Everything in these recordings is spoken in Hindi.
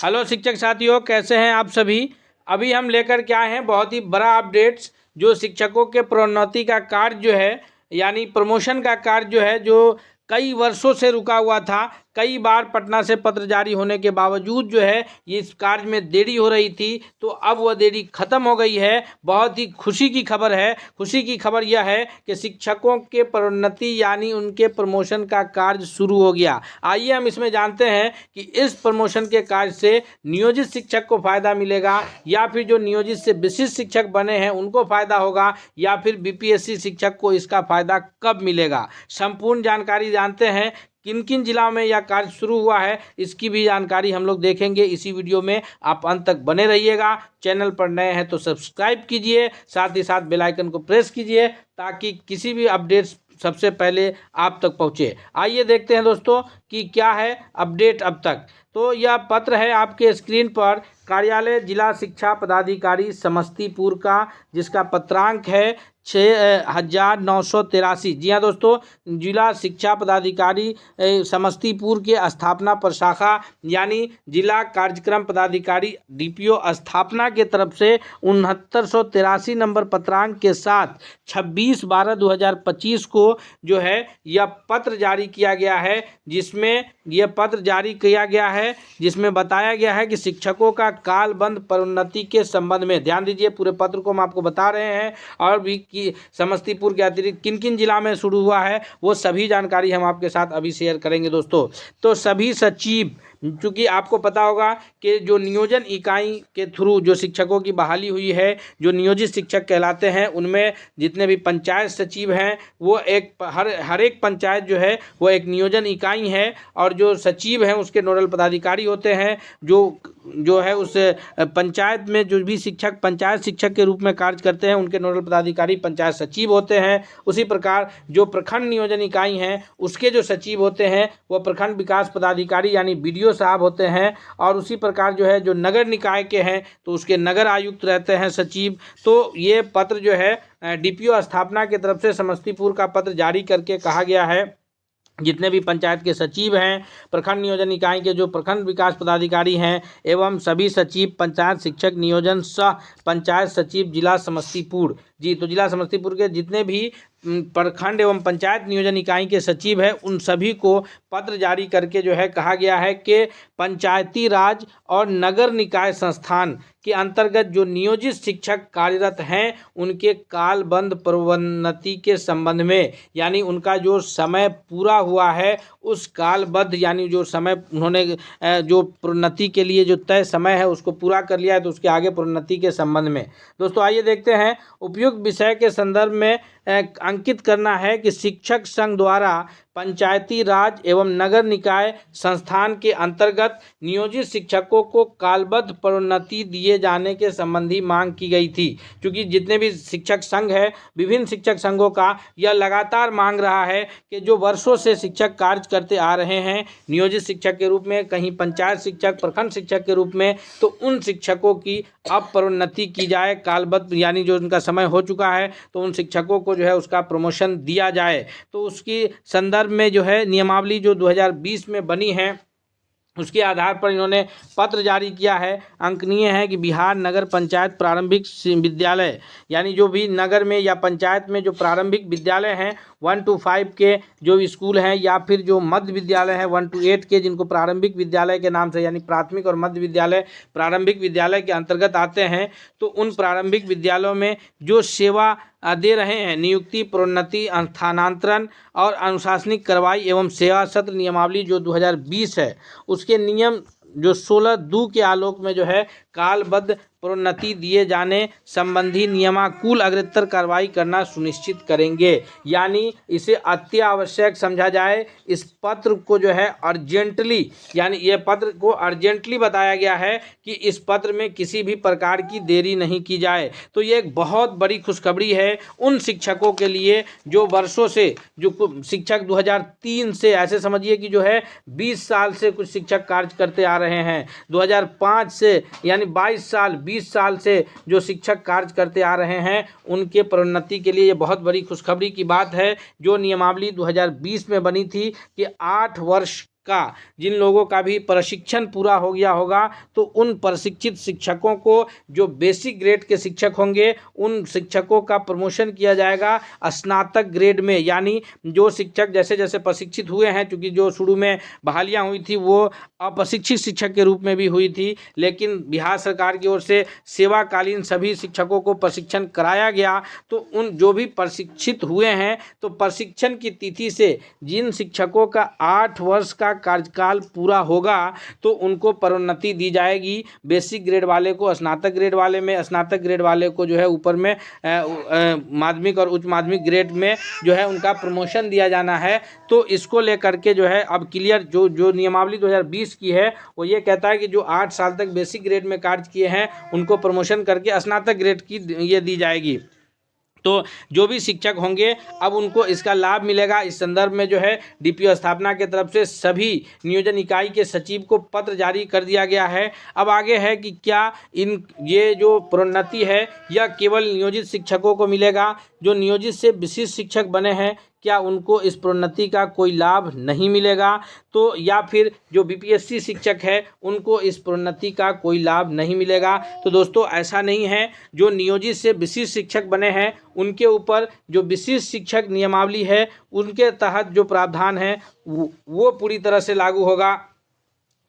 हेलो शिक्षक साथियों, कैसे हैं आप सभी। अभी हम लेकर के आए हैं बहुत ही बड़ा अपडेट्स, जो शिक्षकों के प्रोन्नति का कार्य जो है, यानी प्रमोशन का कार्य जो है, जो कई वर्षों से रुका हुआ था। कई बार पटना से पत्र जारी होने के बावजूद जो है ये इस कार्य में देरी हो रही थी, तो अब वह देरी खत्म हो गई है। बहुत ही खुशी की खबर है। खुशी की खबर यह है कि शिक्षकों के प्रोन्नति यानी उनके प्रमोशन का कार्य शुरू हो गया। आइए हम इसमें जानते हैं कि इस प्रमोशन के कार्य से नियोजित शिक्षक को फायदा मिलेगा, या फिर जो नियोजित से विशिष्ट शिक्षक बने हैं उनको फायदा होगा, या फिर बीपीएससी शिक्षक को इसका फायदा कब मिलेगा। संपूर्ण जानकारी जानते हैं। किन किन जिला में यह कार्य शुरू हुआ है, इसकी भी जानकारी हम लोग देखेंगे इसी वीडियो में। आप अंत तक बने रहिएगा। चैनल पर नए हैं तो सब्सक्राइब कीजिए, साथ ही साथ बेल आइकन को प्रेस कीजिए ताकि किसी भी अपडेट्स सबसे पहले आप तक पहुंचे। आइए देखते हैं दोस्तों कि क्या है अपडेट अब तक। तो यह पत्र है आपके स्क्रीन पर, कार्यालय जिला शिक्षा पदाधिकारी समस्तीपुर का, जिसका पत्रांक है 6983। जी हाँ दोस्तों, जिला शिक्षा पदाधिकारी समस्तीपुर के स्थापना प्रशाखा यानी जिला कार्यक्रम पदाधिकारी डीपीओ स्थापना के तरफ से 6983 नंबर पत्रांक के साथ 26/12/2025 को जो है यह पत्र जारी किया गया है, जिसमें यह पत्र जारी किया गया है जिसमें बताया गया है कि शिक्षकों का कालबंद पदोन्नति के संबंध में। ध्यान दीजिए, पूरे पत्र को हम आपको बता रहे हैं, और भी कि समस्तीपुर के अतिरिक्त किन किन जिला में शुरू हुआ है वो सभी जानकारी हम आपके साथ अभी शेयर करेंगे दोस्तों। तो सभी सचिव, क्योंकि आपको पता होगा कि जो नियोजन इकाई के थ्रू जो शिक्षकों की बहाली हुई है, जो नियोजित शिक्षक कहलाते हैं, उनमें जितने भी पंचायत सचिव हैं वो हर एक पंचायत जो है वो एक नियोजन इकाई है, और जो सचिव हैं उसके नोडल पदाधिकारी होते हैं। जो है उस पंचायत में जो भी शिक्षक पंचायत शिक्षक के रूप में कार्य करते हैं उनके नोडल पदाधिकारी पंचायत सचिव होते हैं। उसी प्रकार जो प्रखंड नियोजन इकाई हैं उसके जो सचिव होते हैं वो प्रखंड विकास पदाधिकारी यानी बीडीओ साहब होते हैं। और उसी प्रकार जो है जो नगर निकाय के हैं तो उसके नगर आयुक्त रहते हैं सचिव। तो ये पत्र जो है डीपीओ स्थापना की तरफ से समस्तीपुर का पत्र जारी करके कहा गया है, जितने भी पंचायत के सचिव हैं, प्रखंड नियोजन इकाई के जो प्रखंड विकास पदाधिकारी हैं, एवं सभी सचिव पंचायत शिक्षक नियोजन सह पंचायत सचिव जिला समस्तीपुर। जी, तो जिला समस्तीपुर के जितने भी प्रखंड एवं पंचायत नियोजन इकाई के सचिव हैं उन सभी को पत्र जारी करके जो है कहा गया है कि पंचायती राज और नगर निकाय संस्थान के अंतर्गत जो नियोजित शिक्षक कार्यरत हैं उनके कालबंद प्रोन्नति के संबंध में, यानी उनका जो समय पूरा हुआ है उस कालबद्ध यानी जो समय उन्होंने जो प्रोन्नति के लिए जो तय समय है उसको पूरा कर लिया है, तो उसके आगे प्रोन्नति के संबंध में दोस्तों आइए देखते हैं। उपयुक्त विषय के संदर्भ में अंकित करना है कि शिक्षक संघ द्वारा पंचायती राज एवं नगर निकाय संस्थान के अंतर्गत नियोजित शिक्षकों को कालबद्ध प्रोन्नति दिए जाने के संबंधी मांग की गई थी। क्योंकि जितने भी शिक्षक संघ है, विभिन्न शिक्षक संघों का यह लगातार मांग रहा है कि जो वर्षों से शिक्षक कार्य करते आ रहे हैं नियोजित शिक्षक के रूप में, कहीं पंचायत शिक्षक, प्रखंड शिक्षक के रूप में, तो उन शिक्षकों की अब प्रोन्नति की जाए कालबद्ध, यानी जो उनका समय हो चुका है तो उन शिक्षकों को जो है उसका प्रमोशन दिया जाए। तो उसकी संदर्भ में जो है नियमावली जो 2020 में बनी है उसके आधार पर इन्होंने पत्र जारी किया है। अंकनीय है कि बिहार नगर पंचायत प्रारंभिक विद्यालय, यानी जो भी नगर में या पंचायत में जो प्रारंभिक विद्यालय हैं 1 to 5 के जो स्कूल हैं, या फिर जो मध्य विद्यालय हैं 1 to 8 के, जिनको प्रारंभिक विद्यालय के नाम से यानी प्राथमिक और मध्य विद्यालय प्रारंभिक विद्यालय के अंतर्गत आते हैं, तो उन प्रारंभिक विद्यालयों में जो सेवा दे रहे हैं, नियुक्ति, प्रोन्नति, स्थानांतरण और अनुशासनिक कार्रवाई एवं सेवा सत्र नियमावली जो 2020 है उसके नियम जो 16(2) के आलोक में जो है कालबद्ध प्रोन्नति दिए जाने संबंधी नियमानुकूल अग्रतर कार्रवाई करना सुनिश्चित करेंगे। यानी इसे अत्यावश्यक समझा जाए। इस पत्र को जो है अर्जेंटली, यानी ये पत्र को अर्जेंटली बताया गया है कि इस पत्र में किसी भी प्रकार की देरी नहीं की जाए। तो ये एक बहुत बड़ी खुशखबरी है उन शिक्षकों के लिए जो वर्षों से, जो शिक्षक 2003 से, ऐसे समझिए कि जो है 20 साल से कुछ शिक्षक कार्य करते आ रहे हैं, 2005 से यानी 20 साल से जो शिक्षक कार्य करते आ रहे हैं उनके प्रोन्नति के लिए ये बहुत बड़ी खुशखबरी की बात है। जो नियमावली 2020 में बनी थी कि 8 वर्ष का जिन लोगों का भी प्रशिक्षण पूरा हो गया होगा तो उन प्रशिक्षित शिक्षकों को जो बेसिक ग्रेड के शिक्षक होंगे उन शिक्षकों का प्रमोशन किया जाएगा स्नातक ग्रेड में। यानी जो शिक्षक जैसे जैसे प्रशिक्षित हुए हैं, चूँकि जो शुरू में बहालियाँ हुई थी वो अप्रशिक्षित शिक्षक के रूप में भी हुई थी, लेकिन बिहार सरकार की ओर से सेवाकालीन सभी शिक्षकों को प्रशिक्षण कराया गया। तो उन जो भी प्रशिक्षित हुए हैं तो प्रशिक्षण की तिथि से जिन शिक्षकों का 8 वर्ष का कार्यकाल पूरा होगा तो उनको पदोन्नति दी जाएगी। बेसिक ग्रेड वाले को स्नातक ग्रेड वाले में, स्नातक ग्रेड वाले को जो है ऊपर में माध्यमिक और उच्च माध्यमिक ग्रेड में जो है उनका प्रमोशन दिया जाना है। तो इसको लेकर के जो है अब क्लियर जो नियमावली 2020 की है वो ये कहता है कि जो 8 साल तक बेसिक ग्रेड में कार्य किए हैं उनको प्रमोशन करके स्नातक ग्रेड की ये दी जाएगी। तो जो भी शिक्षक होंगे अब उनको इसका लाभ मिलेगा। इस संदर्भ में जो है डीपीओ स्थापना के तरफ से सभी नियोजन इकाई के सचिव को पत्र जारी कर दिया गया है। अब आगे है कि क्या ये जो प्रोन्नति है यह केवल नियोजित शिक्षकों को मिलेगा, जो नियोजित से विशिष्ट शिक्षक बने हैं क्या उनको इस प्रोन्नति का कोई लाभ नहीं मिलेगा, तो या फिर जो बीपीएससी शिक्षक है उनको इस प्रोन्नति का कोई लाभ नहीं मिलेगा। तो दोस्तों ऐसा नहीं है, जो नियोजित से विशिष्ट शिक्षक बने हैं उनके ऊपर जो विशिष्ट शिक्षक नियमावली है उनके तहत जो प्रावधान है वो पूरी तरह से लागू होगा।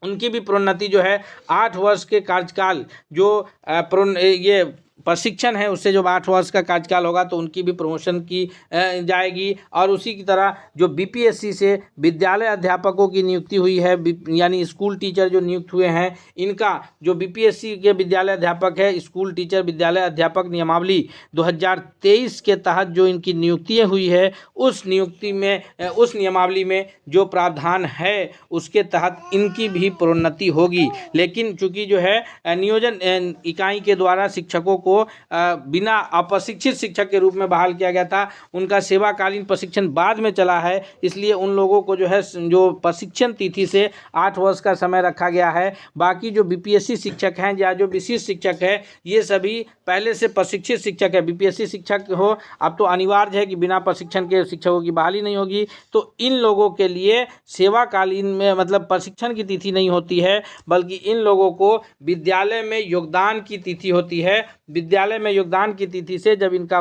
उनकी भी प्रोन्नति जो है 8 वर्ष के कार्यकाल जो ये प्रशिक्षण है उससे जो 8 वर्ष का कार्यकाल होगा तो उनकी भी प्रमोशन की जाएगी। और उसी की तरह जो बीपीएससी से विद्यालय अध्यापकों की नियुक्ति हुई है, यानी स्कूल टीचर जो नियुक्त हुए हैं, इनका जो बीपीएससी के विद्यालय अध्यापक है, स्कूल टीचर विद्यालय अध्यापक नियमावली 2023 के तहत जो इनकी नियुक्तियाँ हुई है उस नियुक्ति में उस नियमावली में जो प्रावधान है उसके तहत इनकी भी प्रोन्नति होगी। लेकिन चूँकि जो है नियोजन इकाई के द्वारा शिक्षकों को बिना अप्रशिक्षित शिक्षक के रूप में बहाल किया गया था, उनका सेवाकालीन प्रशिक्षण बाद में चला है, इसलिए उन लोगों को जो है जो प्रशिक्षण तिथि से 8 वर्ष का समय रखा गया है। बाकी जो बीपीएससी शिक्षक हैं या जो विशिष्ट शिक्षक है ये सभी पहले से प्रशिक्षित शिक्षक है। बीपीएससी शिक्षक हो अब तो अनिवार्य है कि बिना प्रशिक्षण के शिक्षकों की बहाली नहीं होगी, तो इन लोगों के लिए सेवाकालीन में मतलब प्रशिक्षण की तिथि नहीं होती है, बल्कि इन लोगों को विद्यालय में योगदान की तिथि होती है। विद्यालय में योगदान की तिथि से जब इनका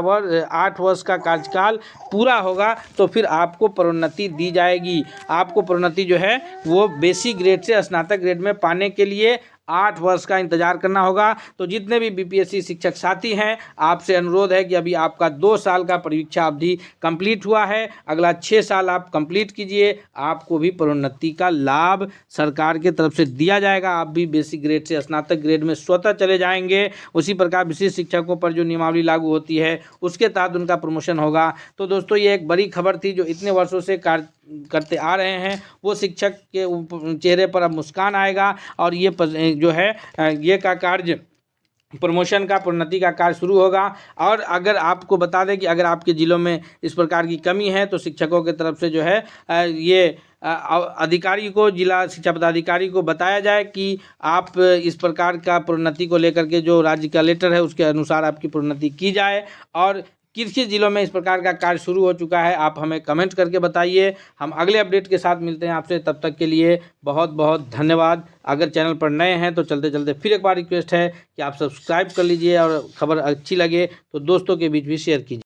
8 वर्ष का कार्यकाल पूरा होगा तो फिर आपको प्रोन्नति दी जाएगी। आपको प्रोन्नति जो है वो बेसिक ग्रेड से स्नातक ग्रेड में पाने के लिए 8 वर्ष का इंतजार करना होगा। तो जितने भी बीपीएससी शिक्षक साथी हैं आपसे अनुरोध है कि अभी आपका 2 साल का परीक्षा अवधि कंप्लीट हुआ है, अगला 6 साल आप कंप्लीट कीजिए, आपको भी प्रोन्नति का लाभ सरकार के तरफ से दिया जाएगा। आप भी बेसिक ग्रेड से स्नातक ग्रेड में स्वतः चले जाएंगे। उसी प्रकार विशिष्ट शिक्षकों पर जो नियमावली लागू होती है उसके तहत उनका प्रमोशन होगा। तो दोस्तों ये एक बड़ी खबर थी, जो इतने वर्षों से कार्य करते आ रहे हैं वो शिक्षक के चेहरे पर अब मुस्कान आएगा और ये जो है ये का कार्य प्रमोशन का प्रोन्नति का कार्य शुरू होगा। और अगर आपको बता दें कि अगर आपके ज़िलों में इस प्रकार की कमी है तो शिक्षकों की तरफ से जो है ये अधिकारी को, जिला शिक्षा पदाधिकारी को बताया जाए कि आप इस प्रकार का प्रोन्नति को लेकर के जो राज्य का लेटर है उसके अनुसार आपकी प्रोन्नति की जाए। और किस किस जिलों में इस प्रकार का कार्य शुरू हो चुका है आप हमें कमेंट करके बताइए। हम अगले अपडेट के साथ मिलते हैं आपसे, तब तक के लिए बहुत बहुत धन्यवाद। अगर चैनल पर नए हैं तो चलते चलते फिर एक बार रिक्वेस्ट है कि आप सब्सक्राइब कर लीजिए और खबर अच्छी लगे तो दोस्तों के बीच भी शेयर कीजिए।